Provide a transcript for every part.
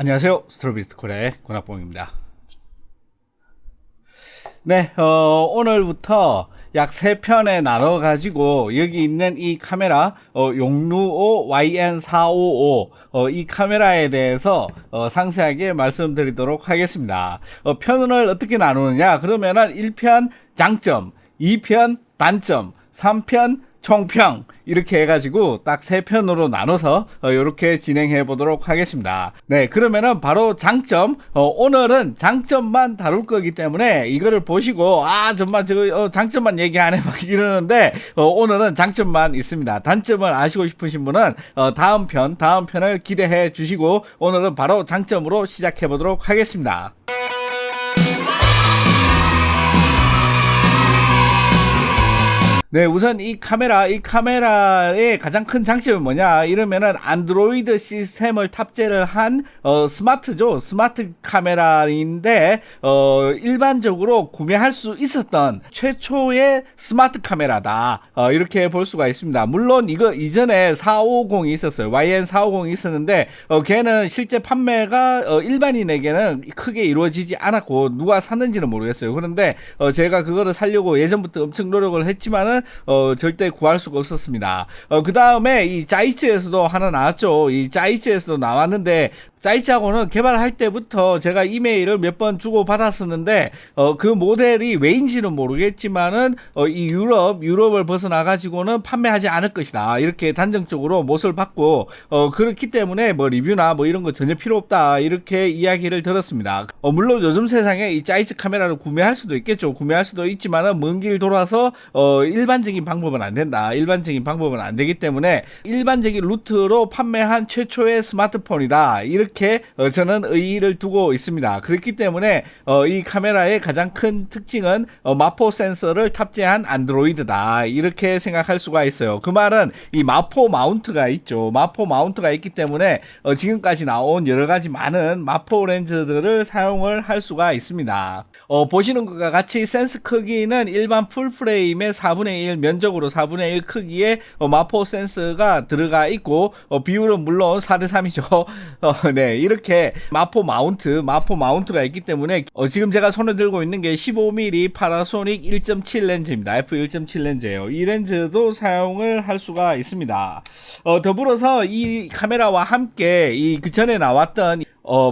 안녕하세요. 스트로비스트콜의 권학봉입니다. 네, 오늘부터 약 3편에 나눠가지고 여기 있는 이 카메라 용루오 YN455 이 카메라에 대해서 상세하게 말씀드리도록 하겠습니다. 편을 어떻게 나누느냐 그러면은 1편 장점, 2편 단점, 3편 총평 이렇게 해가지고 딱 3편으로 나눠서 이렇게 진행해 보도록 하겠습니다. 네, 그러면은 바로 장점, 오늘은 장점만 다룰 거기 때문에 이거를 보시고 정말 장점만 얘기 안 해 막 이러는데 오늘은 장점만 있습니다. 단점을 아시고 싶으신 분은 다음 편을 기대해 주시고 오늘은 바로 장점으로 시작해 보도록 하겠습니다. 네, 우선 이 카메라의 가장 큰 장점은 뭐냐 이러면은 안드로이드 시스템을 탑재를 한 스마트죠. 스마트 카메라인데 일반적으로 구매할 수 있었던 최초의 스마트 카메라다. 이렇게 볼 수가 있습니다. 물론 이거 이전에 450이 있었어요. YN450이 있었는데 걔는 실제 판매가 일반인에게는 크게 이루어지지 않았고 누가 샀는지는 모르겠어요. 그런데 제가 그거를 사려고 예전부터 엄청 노력을 했지만은 절대 구할 수가 없었습니다. 그 다음에 이 짜이츠에서도 하나 나왔죠. 이 짜이츠에서도 나왔는데 짜이츠하고는 개발할 때부터 제가 이메일을 몇 번 주고 받았었는데 그 모델이 왜인지는 모르겠지만은 이 유럽을 벗어나 가지고는 판매하지 않을 것이다 이렇게 단정적으로 못을 받고 그렇기 때문에 뭐 리뷰나 뭐 이런 거 전혀 필요 없다 이렇게 이야기를 들었습니다. 물론 요즘 세상에 이 짜이츠 카메라를 구매할 수도 있겠죠. 구매할 수도 있지만은 먼 길 돌아서 일반적인 방법은 안 된다. 일반적인 방법은 안 되기 때문에 일반적인 루트로 판매한 최초의 스마트폰이다 이렇게 저는 의의를 두고 있습니다. 그렇기 때문에 이 카메라의 가장 큰 특징은 마포 센서를 탑재한 안드로이드다 이렇게 생각할 수가 있어요. 그 말은 이 마포 마운트가 있죠. 마포 마운트가 있기 때문에 지금까지 나온 여러가지 많은 마포 렌즈들을 사용을 할 수가 있습니다. 보시는 것과 같이 센스 크기는 일반 풀프레임의 4분의 1 면적으로 4분의 1 크기의 마포 센서가 들어가 있고 비율은 물론 4대3이죠. 네, 이렇게 마포 마운트가 있기 때문에 지금 제가 손에 들고 있는 게 15mm 파라소닉 1.7 렌즈입니다. f1.7 렌즈예요. 이 렌즈도 사용을 할 수가 있습니다. 더불어서 이 카메라와 함께 그 전에 나왔던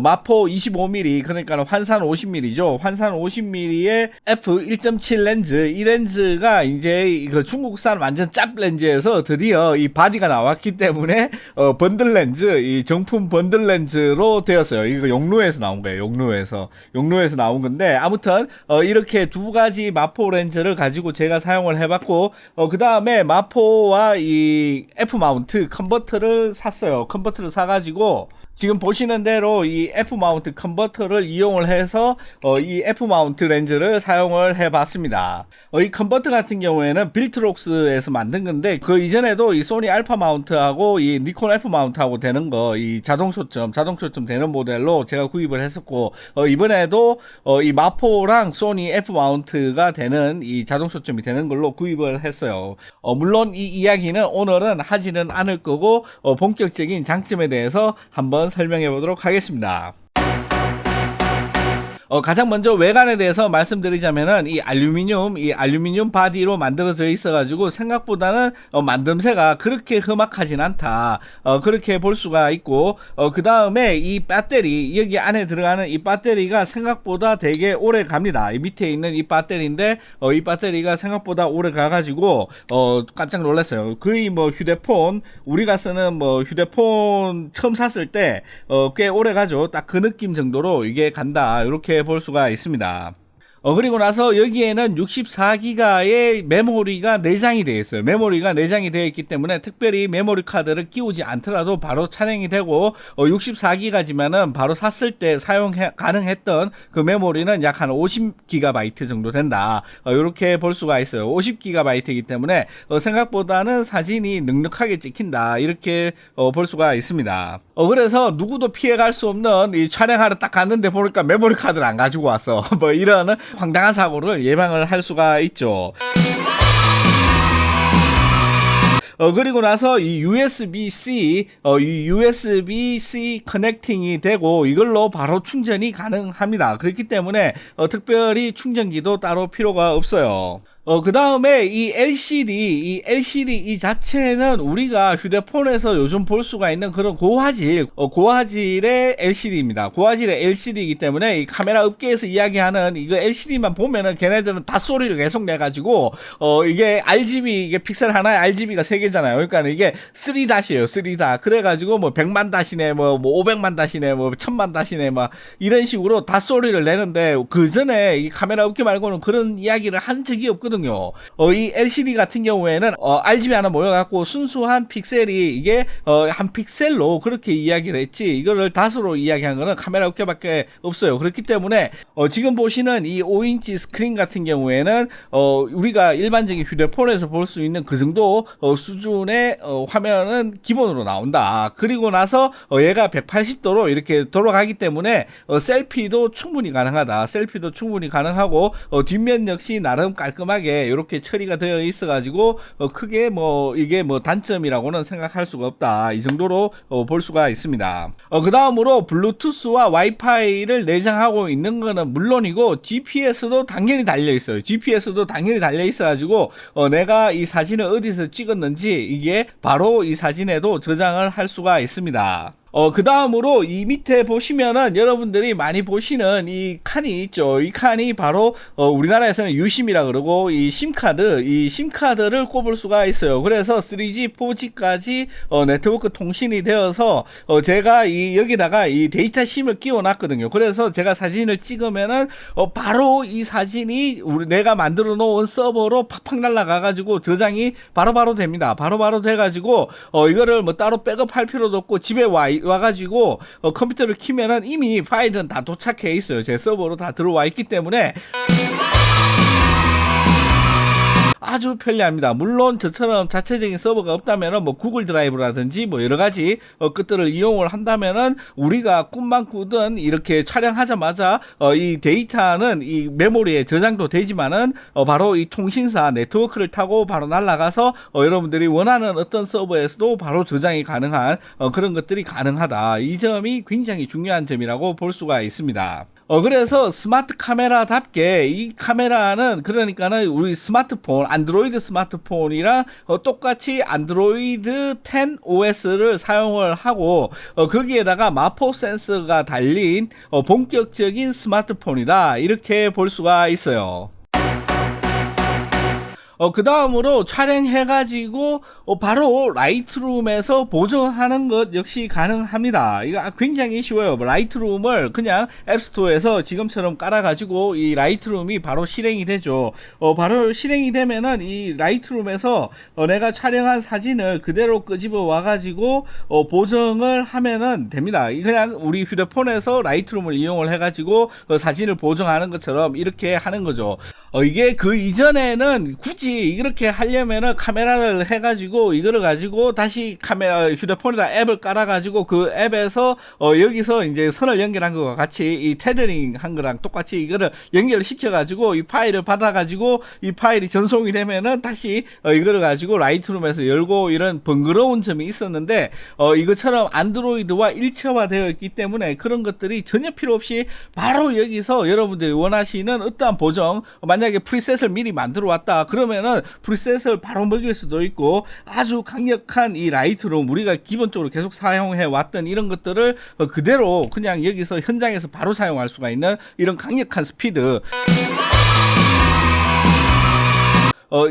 마포 25mm 그러니까 환산 50mm죠. 환산 50mm의 f1.7 렌즈 이 렌즈가 이제 중국산 완전 짭 렌즈에서 드디어 이 바디가 나왔기 때문에 번들 렌즈 이 정품 번들 렌즈로 되었어요. 이거 용루에서 나온 거예요. 용루에서 나온 건데 아무튼 이렇게 두 가지 마포 렌즈를 가지고 제가 사용을 해봤고 그 다음에 마포와 이 F 마운트 컨버터를 샀어요. 컨버터를 사가지고 지금 보시는 대로 이 F 마운트 컨버터를 이용을 해서 이 F 마운트 렌즈를 사용을 해봤습니다. 이 컨버터 같은 경우에는 빌트록스에서 만든 건데 그 이전에도 이 소니 알파 마운트하고 이 니콘 F 마운트하고 되는 거 이 자동 초점 되는 모델로 제가 구입을 했었고 이번에도 이 마포랑 소니 F 마운트가 되는 이 자동 초점이 되는 걸로 구입을 했어요. 물론 이 이야기는 오늘은 하지는 않을 거고 본격적인 장점에 대해서 한번 설명해 보도록 하겠습니다. 가장 먼저 외관에 대해서 말씀드리자면은 이 알루미늄 바디로 만들어져 있어가지고 생각보다는 만듦새가 그렇게 험악하진 않다. 그렇게 볼 수가 있고, 그 다음에 이 배터리, 여기 안에 들어가는 이 배터리가 생각보다 되게 오래 갑니다. 이 밑에 있는 이 배터리인데, 이 배터리가 생각보다 오래 가가지고, 깜짝 놀랐어요. 거의 뭐 휴대폰, 우리가 쓰는 뭐 휴대폰 처음 샀을 때, 꽤 오래 가죠. 딱 그 느낌 정도로 이게 간다. 이렇게 볼 수가 있습니다. 그리고 나서 여기에는 64기가의 메모리가 내장이 되어 있어요. 메모리가 내장이 되어 있기 때문에 특별히 메모리 카드를 끼우지 않더라도 바로 촬영이 되고 64기가지만은 바로 샀을 때 사용 가능했던 그 메모리는 약 한 50GB 정도 된다. 이렇게 볼 수가 있어요. 50GB이기 때문에 생각보다는 사진이 넉넉하게 찍힌다. 이렇게 볼 수가 있습니다. 그래서 누구도 피해갈 수 없는 이 촬영하러 딱 갔는데 보니까 메모리 카드를 안 가지고 왔어. 뭐 이런 황당한 사고를 예방을 할 수가 있죠. 그리고 나서 이 USB-C, 이 USB-C 커넥팅이 되고 이걸로 바로 충전이 가능합니다. 그렇기 때문에 특별히 충전기도 따로 필요가 없어요. 그 다음에 이 LCD 이 자체는 우리가 휴대폰에서 요즘 볼 수가 있는 그런 고화질의 LCD입니다. 고화질의 LCD이기 때문에 이 카메라 업계에서 이야기하는 이거 LCD만 보면은 걔네들은 다 소리를 계속 내가지고, 이게 RGB, 이게 픽셀 하나에 RGB가 3개잖아요. 그러니까 이게 3-이에요. 3. 그래가지고 뭐 100만 다시네, 뭐 500만 다시네, 뭐 1000만 다시네, 막 이런 식으로 다 소리를 내는데, 그 전에 이 카메라 업계 말고는 그런 이야기를 한 적이 없거든요. 이 LCD 같은 경우에는 RGB 하나 모여갖고 순수한 픽셀이 이게 한 픽셀로 그렇게 이야기를 했지, 이거를 다수로 이야기한 거는 카메라 업계밖에 없어요. 그렇기 때문에 지금 보시는 이 5인치 스크린 같은 경우에는 우리가 일반적인 휴대폰에서 볼 수 있는 그 정도 수준의 화면은 기본으로 나온다. 그리고 나서 얘가 180도로 이렇게 돌아가기 때문에 셀피도 충분히 가능하다. 셀피도 충분히 가능하고 뒷면 역시 나름 깔끔하게 이렇게 처리가 되어 있어가지고 크게 뭐 이게 뭐 단점이라고는 생각할 수가 없다. 이 정도로 볼 수가 있습니다. 그 다음으로 블루투스와 와이파이를 내장하고 있는 거는 물론이고 GPS도 당연히 달려 있어요. GPS도 당연히 달려 있어가지고 내가 이 사진을 어디서 찍었는지 이게 바로 이 사진에도 저장을 할 수가 있습니다. 그 다음으로 이 밑에 보시면은 여러분들이 많이 보시는 이 칸이 있죠. 이 칸이 바로 우리나라에서는 유심이라 그러고 이 심카드를 꼽을 수가 있어요. 그래서 3G, 4G까지 네트워크 통신이 되어서 제가 이 여기다가 이 데이터 심을 끼워 놨거든요. 그래서 제가 사진을 찍으면은 바로 이 사진이 내가 만들어 놓은 서버로 팍팍 날아가 가지고 저장이 바로바로 됩니다. 바로바로 돼 가지고 이거를 뭐 따로 백업할 필요도 없고 집에 와가지고 컴퓨터를 키면은 이미 파일은 다 도착해 있어요. 제 서버로 다 들어와 있기 때문에 아주 편리합니다. 물론 저처럼 자체적인 서버가 없다면은 뭐 구글 드라이브라든지 뭐 여러 가지 것들을 이용을 한다면은 우리가 꿈만 꾸든 이렇게 촬영하자마자 이 데이터는 이 메모리에 저장도 되지만은 바로 이 통신사 네트워크를 타고 바로 날아가서 여러분들이 원하는 어떤 서버에서도 바로 저장이 가능한 그런 것들이 가능하다. 이 점이 굉장히 중요한 점이라고 볼 수가 있습니다. 그래서 스마트 카메라답게 이 카메라는 그러니까는 우리 스마트폰, 안드로이드 스마트폰이랑 똑같이 안드로이드 10 OS를 사용을 하고 거기에다가 마포 센서가 달린 본격적인 스마트폰이다. 이렇게 볼 수가 있어요. 그 다음으로 촬영해가지고 바로 라이트룸에서 보정하는 것 역시 가능합니다. 이거 굉장히 쉬워요. 라이트룸을 그냥 앱스토어에서 지금처럼 깔아가지고 이 라이트룸이 바로 실행이 되죠. 바로 실행이 되면은 이 라이트룸에서 내가 촬영한 사진을 그대로 끄집어 와가지고 보정을 하면은 됩니다. 그냥 우리 휴대폰에서 라이트룸을 이용을 해가지고 사진을 보정하는 것처럼 이렇게 하는 거죠. 이게 그 이전에는 굳이 이렇게 하려면은 카메라를 해가지고 이거를 가지고 다시 카메라 휴대폰에다 앱을 깔아가지고 그 앱에서 여기서 이제 선을 연결한 것과 같이 이 테더링 한 거랑 똑같이 이거를 연결을 시켜가지고 이 파일을 받아가지고 이 파일이 전송이 되면은 다시 이거를 가지고 라이트룸에서 열고 이런 번거로운 점이 있었는데 이것처럼 안드로이드와 일체화되어 있기 때문에 그런 것들이 전혀 필요 없이 바로 여기서 여러분들이 원하시는 어떠한 보정, 만약에 프리셋을 미리 만들어 왔다 그러면은 프리셋을 바로 먹일 수도 있고 아주 강력한 이 라이트룸 우리가 기본적으로 계속 사용해 왔던 이런 것들을 그대로 그냥 여기서 현장에서 바로 사용할 수가 있는 이런 강력한 스피드.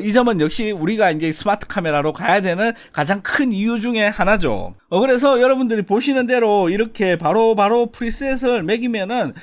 이 점은 역시 우리가 이제 스마트 카메라로 가야 되는 가장 큰 이유 중에 하나죠. 그래서 여러분들이 보시는 대로 이렇게 바로 프리셋을 매기면은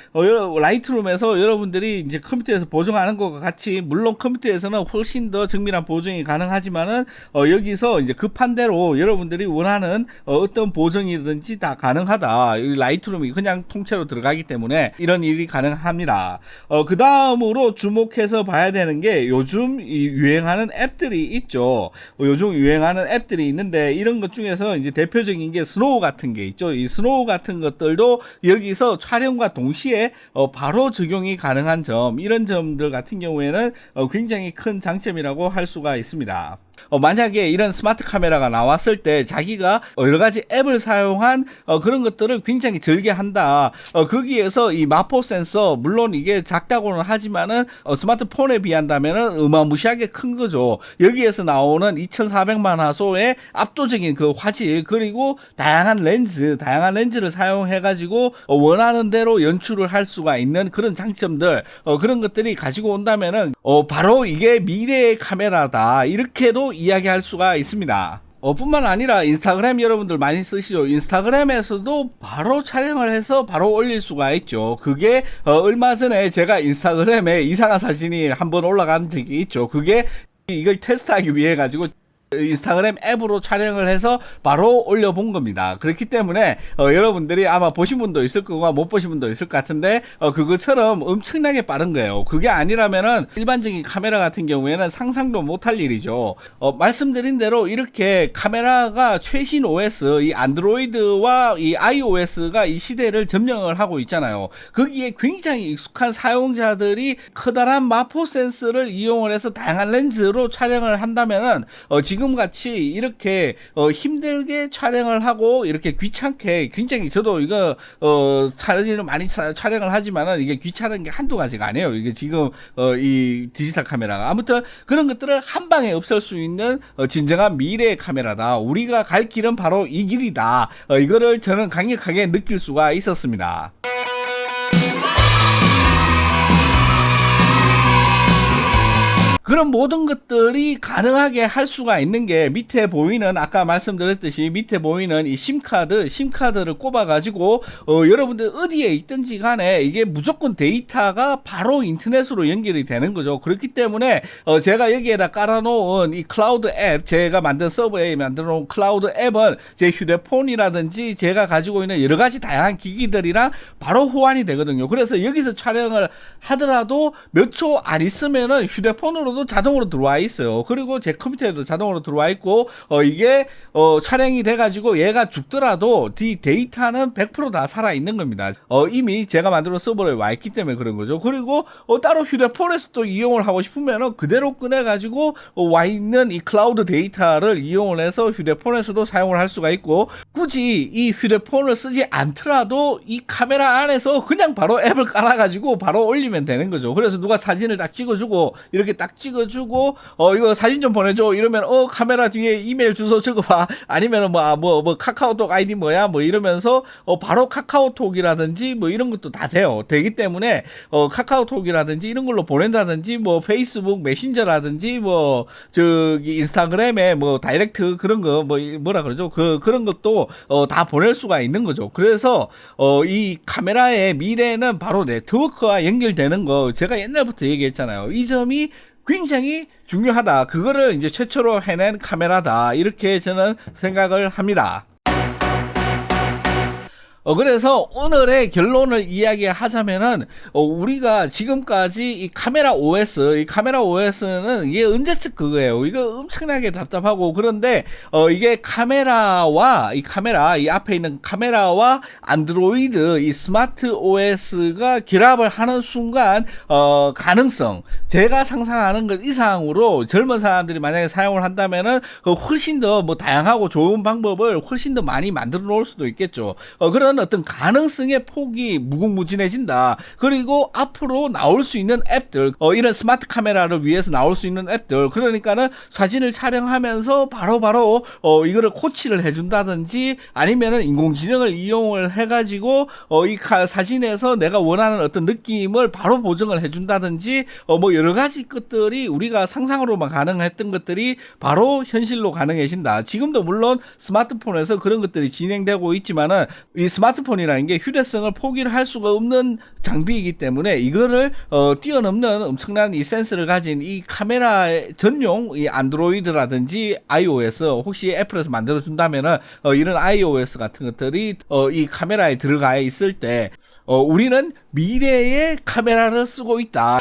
라이트룸에서 여러분들이 이제 컴퓨터에서 보정하는 것과 같이 물론 컴퓨터에서는 훨씬 더 정밀한 보정이 가능하지만은 여기서 이제 급한 대로 여러분들이 원하는 어떤 보정이든지 다 가능하다. 이 라이트룸이 그냥 통째로 들어가기 때문에 이런 일이 가능합니다. 그 다음으로 주목해서 봐야 되는 게 요즘 유행하는 앱들이 있죠. 요즘 유행하는 앱들이 있는데 이런 것 중에서 이제 대표적인 게 스노우 같은 게 있죠. 이 스노우 같은 것들도 여기서 촬영과 동시에 바로 적용이 가능한 점, 이런 점들 같은 경우에는 굉장히 큰 장점이라고 할 수가 있습니다. 만약에 이런 스마트 카메라가 나왔을 때 자기가 여러 가지 앱을 사용한 그런 것들을 굉장히 절개한다. 거기에서 이 마포 센서, 물론 이게 작다고는 하지만은 스마트폰에 비한다면은 어마무시하게 큰 거죠. 여기에서 나오는 2400만 화소의 압도적인 그 화질, 그리고 다양한 렌즈를 사용해 가지고 원하는 대로 연출을 할 수가 있는 그런 장점들, 그런 것들이 가지고 온다면은 바로 이게 미래의 카메라다, 이렇게도 이야기할 수가 있습니다. 뿐만 아니라 인스타그램 여러분들 많이 쓰시죠. 인스타그램에서도 바로 촬영을 해서 바로 올릴 수가 있죠. 그게 얼마 전에 제가 인스타그램에 이상한 사진이 한번 올라간 적이 있죠. 그게 이걸 테스트하기 위해 가지고 인스타그램 앱으로 촬영을 해서 바로 올려본 겁니다. 그렇기 때문에 여러분들이 아마 보신 분도 있을 거고 못 보신 분도 있을 것 같은데 그것처럼 엄청나게 빠른 거예요. 그게 아니라면은 일반적인 카메라 같은 경우에는 상상도 못할 일이죠. 말씀드린 대로 이렇게 카메라가 최신 OS, 이 안드로이드와 이 iOS가 이 시대를 점령을 하고 있잖아요. 거기에 굉장히 익숙한 사용자들이 커다란 마포 센서를 이용을 해서 다양한 렌즈로 촬영을 한다면은 지금 같이 이렇게 힘들게 촬영을 하고 이렇게 귀찮게, 굉장히 저도 이거 사진을 많이 촬영을 하지만은 이게 귀찮은 게 한두 가지가 아니에요. 이게 지금 이 디지털 카메라가 아무튼 그런 것들을 한 방에 없앨 수 있는 진정한 미래의 카메라다. 우리가 갈 길은 바로 이 길이다. 이거를 저는 강력하게 느낄 수가 있었습니다. 그런 모든 것들이 가능하게 할 수가 있는 게 밑에 보이는, 아까 말씀드렸듯이 밑에 보이는 이 심카드를 꼽아가지고 여러분들 어디에 있든지 간에 이게 무조건 데이터가 바로 인터넷으로 연결이 되는 거죠. 그렇기 때문에 제가 여기에다 깔아놓은 이 클라우드 앱, 제가 만든 서버에 만들어 놓은 클라우드 앱은 제 휴대폰이라든지 제가 가지고 있는 여러 가지 다양한 기기들이랑 바로 호환이 되거든요. 그래서 여기서 촬영을 하더라도 몇 초 안 있으면은 휴대폰으로 자동으로 들어와 있어요. 그리고 제 컴퓨터에도 자동으로 들어와 있고 이게 촬영이 돼가지고 얘가 죽더라도 이 데이터는 100% 다 살아있는 겁니다. 이미 제가 만들어 서버에 와 있기 때문에 그런 거죠. 그리고 따로 휴대폰에서 또 이용을 하고 싶으면 그대로 꺼내가지고 와 있는 이 클라우드 데이터를 이용을 해서 휴대폰에서도 사용을 할 수가 있고, 굳이 이 휴대폰을 쓰지 않더라도 이 카메라 안에서 그냥 바로 앱을 깔아가지고 바로 올리면 되는 거죠. 그래서 누가 사진을 딱 찍어주고 이렇게 딱 찍어주고 이거 사진 좀 보내줘 이러면 카메라 뒤에 이메일 주소 적어봐, 아니면 뭐 카카오톡 아이디 뭐야 뭐 이러면서 바로 카카오톡이라든지 뭐 이런 것도 다 되기 때문에 카카오톡이라든지 이런 걸로 보낸다든지 뭐 페이스북 메신저라든지 뭐 저기 인스타그램에 뭐 다이렉트 그런 거 뭐라 그러죠, 그런 것도 다 보낼 수가 있는 거죠. 그래서 이 카메라의 미래는 바로 네트워크와 연결되는 거, 제가 옛날부터 얘기했잖아요. 이 점이 굉장히 중요하다. 그거를 이제 최초로 해낸 카메라다. 이렇게 저는 생각을 합니다. 그래서 오늘의 결론을 이야기하자면은 우리가 지금까지 이 카메라 OS는 이게 언제쯤 그거예요. 이거 엄청나게 답답하고, 그런데 이게 이 앞에 있는 카메라와 안드로이드 이 스마트 OS가 결합을 하는 순간 가능성, 제가 상상하는 것 이상으로 젊은 사람들이 만약에 사용을 한다면은 훨씬 더 뭐 다양하고 좋은 방법을 훨씬 더 많이 만들어 놓을 수도 있겠죠. 그런 어떤 가능성의 폭이 무궁무진해진다. 그리고 앞으로 나올 수 있는 앱들, 이런 스마트 카메라를 위해서 나올 수 있는 앱들, 그러니까는 사진을 촬영하면서 바로바로 이거를 코치를 해준다든지, 아니면은 인공지능을 이용을 해가지고 이 사진에서 내가 원하는 어떤 느낌을 바로 보정을 해준다든지, 뭐 여러 가지 것들이 우리가 상상으로만 가능했던 것들이 바로 현실로 가능해진다. 지금도 물론 스마트폰에서 그런 것들이 진행되고 있지만은 이 스마트폰이라는 게 휴대성을 포기를 할 수가 없는 장비이기 때문에 이거를 뛰어넘는 엄청난 이 센스를 가진 이 카메라 전용 이 안드로이드라든지 iOS, 혹시 애플에서 만들어 준다면은 이런 iOS 같은 것들이 이 카메라에 들어가 있을 때 우리는 미래의 카메라를 쓰고 있다.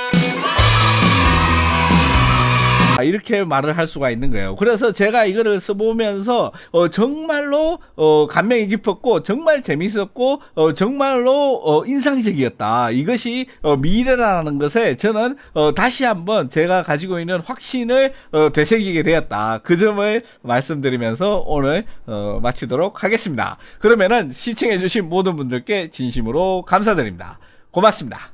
이렇게 말을 할 수가 있는 거예요. 그래서 제가 이거를 써보면서 정말로 감명이 깊었고 정말 재밌었고 정말로 인상적이었다. 이것이 미래라는 것에 저는 다시 한번 제가 가지고 있는 확신을 되새기게 되었다. 그 점을 말씀드리면서 오늘 마치도록 하겠습니다. 그러면은 시청해주신 모든 분들께 진심으로 감사드립니다. 고맙습니다.